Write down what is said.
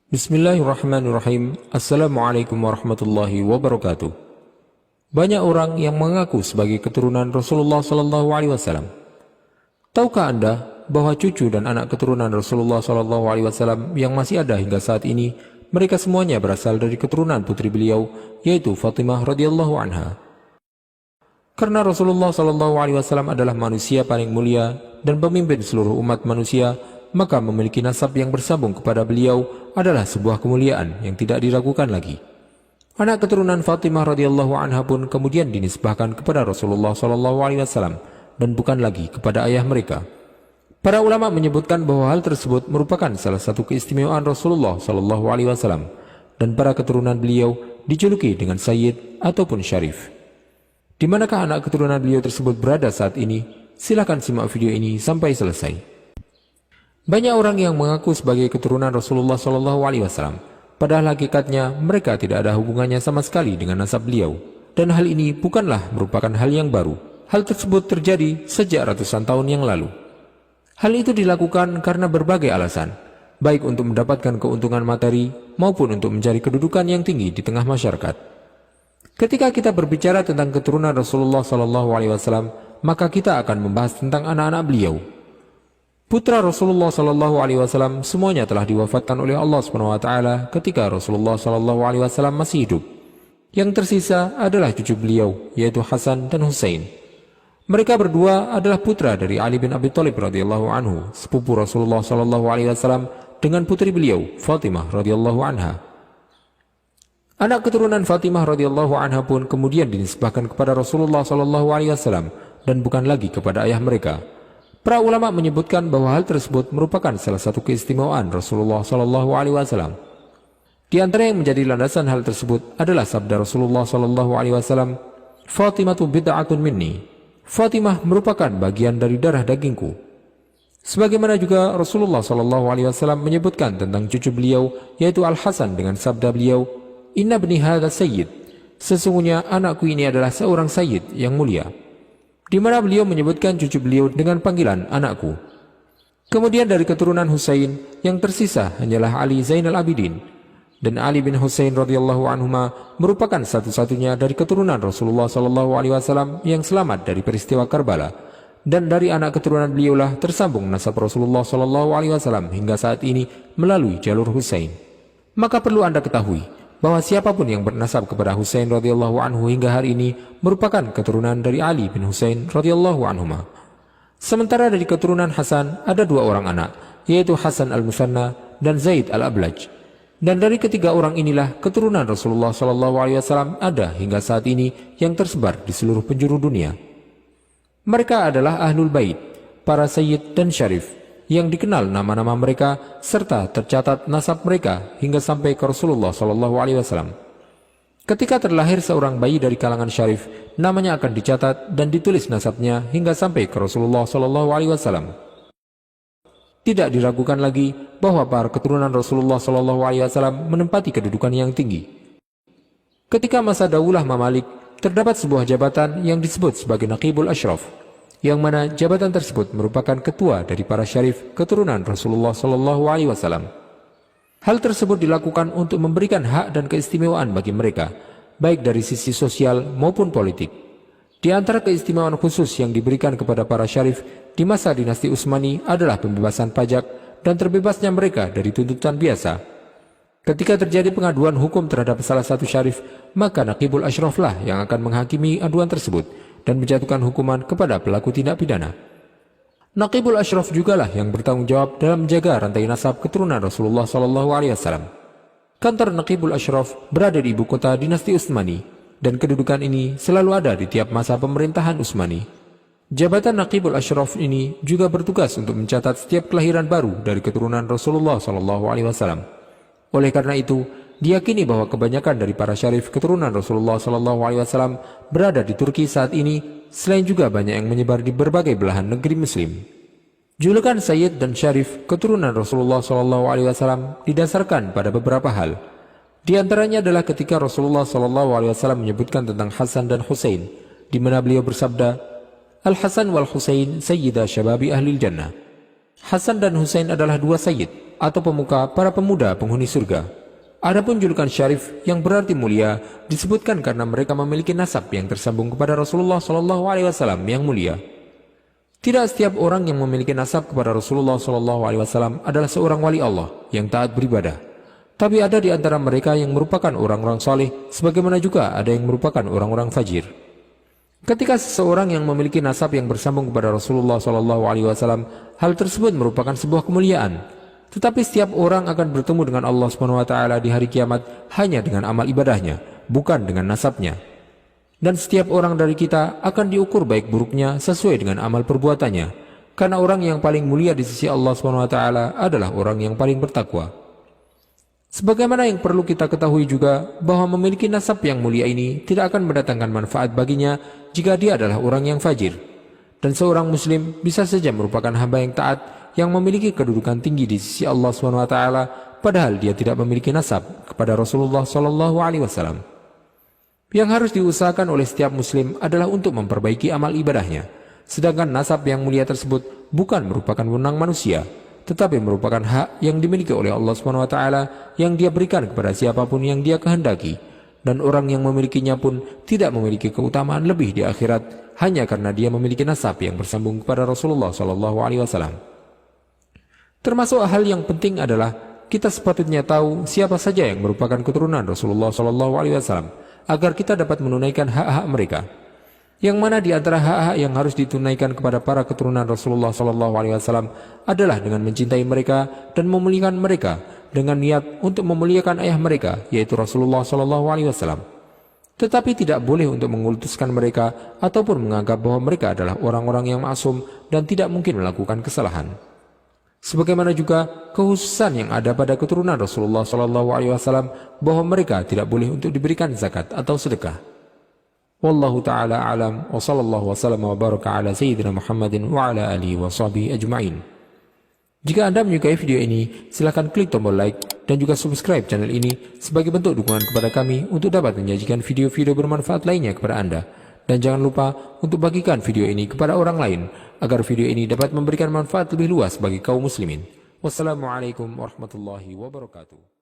Bismillahirrahmanirrahim. Assalamualaikum warahmatullahi wabarakatuh. Banyak orang yang mengaku sebagai keturunan Rasulullah Sallallahu Alaihi Wasallam. Tahukah Anda bahwa cucu dan anak keturunan Rasulullah Sallallahu Alaihi Wasallam yang masih ada hingga saat ini, mereka semuanya berasal dari keturunan putri beliau, yaitu Fatimah radhiyallahu anha. Karena Rasulullah Sallallahu Alaihi Wasallam adalah manusia paling mulia dan pemimpin seluruh umat manusia, maka memiliki nasab yang bersambung kepada beliau adalah sebuah kemuliaan yang tidak diragukan lagi. Anak keturunan Fatimah radhiyallahu anha pun kemudian dinisbahkan kepada Rasulullah sallallahu alaihi wasallam dan bukan lagi kepada ayah mereka. Para ulama menyebutkan bahwa hal tersebut merupakan salah satu keistimewaan Rasulullah sallallahu alaihi wasallam dan para keturunan beliau dijuluki dengan Sayyid ataupun Syarif. Di manakah anak keturunan beliau tersebut berada saat ini? Silakan simak video ini sampai selesai. Banyak orang yang mengaku sebagai keturunan Rasulullah SAW, padahal hakikatnya mereka tidak ada hubungannya sama sekali dengan nasab beliau. Dan hal ini bukanlah merupakan hal yang baru. Hal tersebut terjadi sejak ratusan tahun yang lalu. Hal itu dilakukan karena berbagai alasan, baik untuk mendapatkan keuntungan materi maupun untuk mencari kedudukan yang tinggi di tengah masyarakat. Ketika kita berbicara tentang keturunan Rasulullah SAW, maka kita akan membahas tentang anak-anak beliau. Putra Rasulullah sallallahu alaihi wasallam semuanya telah diwafatkan oleh Allah Subhanahu wa taala ketika Rasulullah sallallahu alaihi wasallam masih hidup. Yang tersisa adalah cucu beliau, yaitu Hasan dan Husain. Mereka berdua adalah putra dari Ali bin Abi Thalib radhiyallahu anhu, sepupu Rasulullah sallallahu alaihi wasallam, dengan putri beliau, Fatimah radhiyallahu anha. Anak keturunan Fatimah radhiyallahu anha pun kemudian dinisbahkan kepada Rasulullah sallallahu alaihi wasallam dan bukan lagi kepada ayah mereka. Para ulama menyebutkan bahwa hal tersebut merupakan salah satu keistimewaan Rasulullah Sallallahu Alaihi Wasallam. Di antara yang menjadi landasan hal tersebut adalah sabda Rasulullah Sallallahu Alaihi Wasallam, "Fatimatu bid'atun minni." Fatimah merupakan bagian dari darah dagingku. Sebagaimana juga Rasulullah Sallallahu Alaihi Wasallam menyebutkan tentang cucu beliau, yaitu Al Hasan dengan sabda beliau, "Inna bni hadza sayyid." Sesungguhnya anakku ini adalah seorang sayyid yang mulia. Di mana beliau menyebutkan cucu beliau dengan panggilan anakku. Kemudian dari keturunan Husain yang tersisa hanyalah Ali Zainal Abidin, dan Ali bin Husain radhiyallahu anhuma merupakan satu-satunya dari keturunan Rasulullah sallallahu alaihi wasallam yang selamat dari peristiwa Karbala, dan dari anak keturunan beliaulah tersambung nasab Rasulullah sallallahu alaihi wasallam hingga saat ini melalui jalur Husain. Maka perlu Anda ketahui bahwa siapapun yang bernasab kepada Husain radhiyallahu anhu hingga hari ini merupakan keturunan dari Ali bin Husain radhiyallahu anhuma. Sementara dari keturunan Hasan ada dua orang anak, yaitu Hasan al-Musanna dan Zaid al-Ablaj. Dan dari ketiga orang inilah keturunan Rasulullah sallallahu alaihi wasallam ada hingga saat ini yang tersebar di seluruh penjuru dunia. Mereka adalah Ahlul Bait, para Sayyid dan Syarif, yang dikenal nama-nama mereka serta tercatat nasab mereka hingga sampai ke Rasulullah sallallahu alaihi wasallam. Ketika terlahir seorang bayi dari kalangan Syarif, namanya akan dicatat dan ditulis nasabnya hingga sampai ke Rasulullah sallallahu alaihi wasallam. Tidak diragukan lagi bahwa para keturunan Rasulullah sallallahu alaihi wasallam menempati kedudukan yang tinggi. Ketika masa Daulah Mamalik, terdapat sebuah jabatan yang disebut sebagai Naqibul Ashraf, yang mana jabatan tersebut merupakan ketua dari para syarif keturunan Rasulullah Sallallahu Alaihi Wasallam. Hal tersebut dilakukan untuk memberikan hak dan keistimewaan bagi mereka, baik dari sisi sosial maupun politik. Di antara keistimewaan khusus yang diberikan kepada para syarif di masa dinasti Utsmani adalah pembebasan pajak dan terbebasnya mereka dari tuntutan biasa. Ketika terjadi pengaduan hukum terhadap salah satu syarif, maka Naqibul Ashraflah yang akan menghakimi aduan tersebut dan menjatuhkan hukuman kepada pelaku tindak pidana. Naqibul Ashraf jugalah yang bertanggung jawab dalam menjaga rantai nasab keturunan Rasulullah SAW. Kantor Naqibul Ashraf berada di ibu kota dinasti Utsmani, dan kedudukan ini selalu ada di tiap masa pemerintahan Utsmani. Jabatan Naqibul Ashraf ini juga bertugas untuk mencatat setiap kelahiran baru dari keturunan Rasulullah SAW. Oleh karena itu, diyakini bahwa kebanyakan dari para syarif keturunan Rasulullah SAW berada di Turki saat ini, selain juga banyak yang menyebar di berbagai belahan negeri Muslim. Julukan Sayyid dan Syarif keturunan Rasulullah SAW didasarkan pada beberapa hal. Di antaranya adalah ketika Rasulullah SAW menyebutkan tentang Hasan dan Husain, di mana beliau bersabda, "Al-Hasan wal Husain sayyida syababi ahlil jannah." Hasan dan Husain adalah dua sayyid atau pemuka para pemuda penghuni surga. Adapun julukan syarif yang berarti mulia disebutkan karena mereka memiliki nasab yang tersambung kepada Rasulullah SAW yang mulia. Tidak setiap orang yang memiliki nasab kepada Rasulullah SAW adalah seorang wali Allah yang taat beribadah. Tapi ada di antara mereka yang merupakan orang-orang saleh, sebagaimana juga ada yang merupakan orang-orang fajir. Ketika seseorang yang memiliki nasab yang bersambung kepada Rasulullah SAW, hal tersebut merupakan sebuah kemuliaan. Tetapi setiap orang akan bertemu dengan Allah SWT di hari kiamat hanya dengan amal ibadahnya, bukan dengan nasabnya. Dan setiap orang dari kita akan diukur baik buruknya sesuai dengan amal perbuatannya. Karena orang yang paling mulia di sisi Allah SWT adalah orang yang paling bertakwa. Sebagaimana yang perlu kita ketahui juga bahwa memiliki nasab yang mulia ini tidak akan mendatangkan manfaat baginya jika dia adalah orang yang fajir. Dan seorang muslim bisa saja merupakan hamba yang taat yang memiliki kedudukan tinggi di sisi Allah SWT padahal dia tidak memiliki nasab kepada Rasulullah SAW. Yang harus diusahakan oleh setiap muslim adalah untuk memperbaiki amal ibadahnya. Sedangkan nasab yang mulia tersebut bukan merupakan wewenang manusia, tetapi merupakan hak yang dimiliki oleh Allah SWT yang dia berikan kepada siapapun yang dia kehendaki. Dan orang yang memilikinya pun tidak memiliki keutamaan lebih di akhirat hanya karena dia memiliki nasab yang bersambung kepada Rasulullah SAW. Termasuk hal yang penting adalah kita sepatutnya tahu siapa saja yang merupakan keturunan Rasulullah SAW agar kita dapat menunaikan hak-hak mereka. Yang mana di antara hak-hak yang harus ditunaikan kepada para keturunan Rasulullah SAW adalah dengan mencintai mereka dan memuliakan mereka dengan niat untuk memuliakan ayah mereka, yaitu Rasulullah SAW. Tetapi tidak boleh untuk mengultuskan mereka ataupun menganggap bahwa mereka adalah orang-orang yang maksum dan tidak mungkin melakukan kesalahan. Sebagaimana juga kekhususan yang ada pada keturunan Rasulullah SAW bahwa mereka tidak boleh untuk diberikan zakat atau sedekah. Wallahu ta'ala alam wa sallallahu wasallam wa baraka ala sayyidina Muhammadin wa ala alihi wa sahbihi ajma'in. Jika Anda menyukai video ini, silakan klik tombol like dan juga subscribe channel ini sebagai bentuk dukungan kepada kami untuk dapat menyajikan video-video bermanfaat lainnya kepada Anda. Dan jangan lupa untuk bagikan video ini kepada orang lain agar video ini dapat memberikan manfaat lebih luas bagi kaum muslimin. Wassalamualaikum warahmatullahi wabarakatuh.